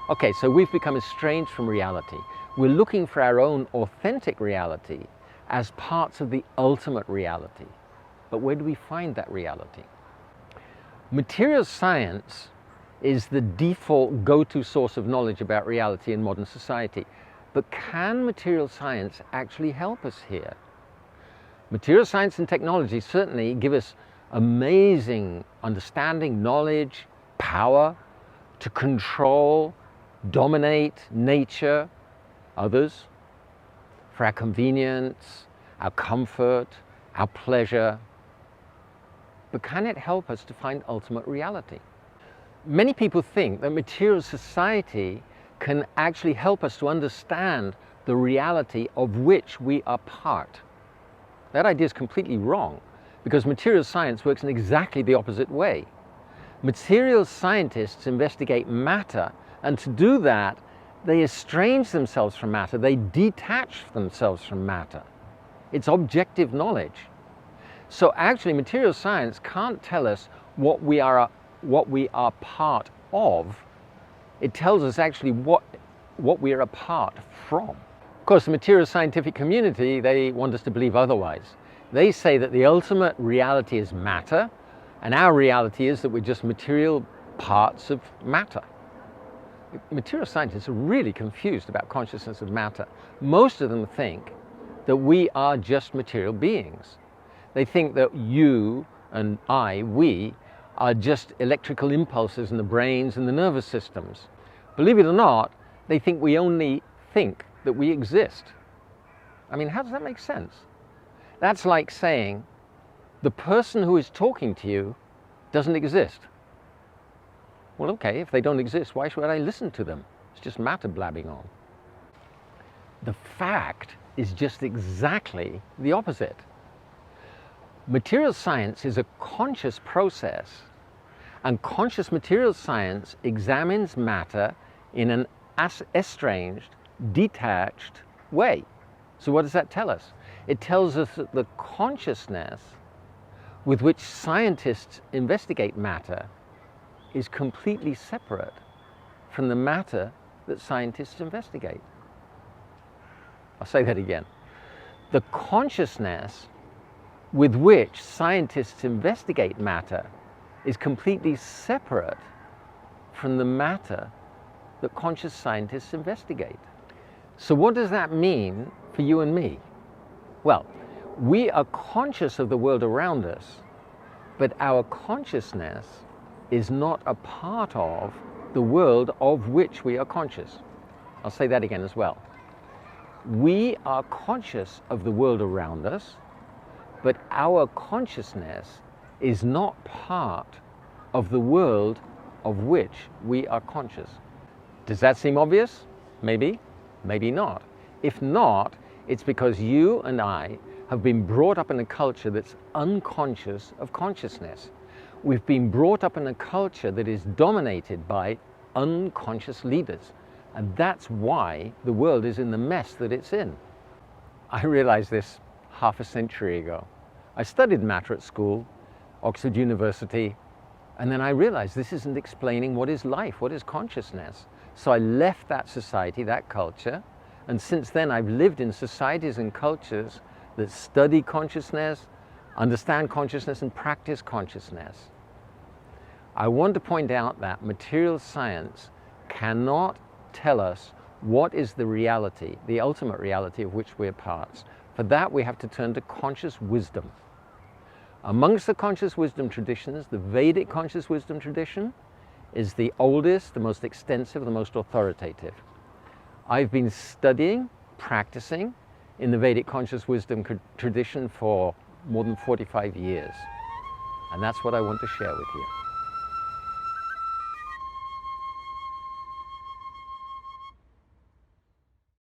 Okay, so we've become estranged from reality. We're looking for our own authentic reality as parts of the ultimate reality. But where do we find that reality? Material science is the default go-to source of knowledge about reality in modern society. But can material science actually help us here? Material science and technology certainly give us amazing understanding, knowledge, power to control, dominate nature, others, for our convenience, our comfort, our pleasure. But can it help us to find ultimate reality? Many people think that material society can actually help us to understand the reality of which we are part. That idea is completely wrong, because material science works in exactly the opposite way. Material scientists investigate matter, and to do that, they estrange themselves from matter, they detach themselves from matter. It's objective knowledge. So actually, material science can't tell us what we are part of. It tells us actually what we are apart from. Of course, the material scientific community, they want us to believe otherwise. They say that the ultimate reality is matter, and our reality is that we're just material parts of matter. Material scientists are really confused about consciousness of matter. Most of them think that we are just material beings. They think that you and I, we, are just electrical impulses in the brains and the nervous systems. Believe it or not, they think we only think that we exist. I mean, how does that make sense? That's like saying the person who is talking to you doesn't exist. Well, okay, if they don't exist, why should I listen to them? It's just matter blabbing on. The fact is just exactly the opposite. Material science is a conscious process, and conscious material science examines matter in an estranged, detached way. So what does that tell us? It tells us that the consciousness with which scientists investigate matter is completely separate from the matter that scientists investigate. I'll say that again. The consciousness with which scientists investigate matter is completely separate from the matter that conscious scientists investigate. So what does that mean for you and me? Well, we are conscious of the world around us, but our consciousness is not a part of the world of which we are conscious. I'll say that again as well. We are conscious of the world around us, but our consciousness is not part of the world of which we are conscious. Does that seem obvious? Maybe, maybe not. If not, it's because you and I have been brought up in a culture that's unconscious of consciousness. We've been brought up in a culture that is dominated by unconscious leaders. And that's why the world is in the mess that it's in. I realized this half a century ago. I studied matter at school, Oxford University, and then I realized this isn't explaining what is life, what is consciousness. So I left that society, that culture, and since then I've lived in societies and cultures that study consciousness, understand consciousness, and practice consciousness. I want to point out that material science cannot tell us what is the reality, the ultimate reality of which we're parts. For that, we have to turn to conscious wisdom. Amongst the conscious wisdom traditions, the Vedic conscious wisdom tradition is the oldest, the most extensive, the most authoritative. I've been studying, practicing in the Vedic conscious wisdom tradition for more than 45 years. And that's what I want to share with you.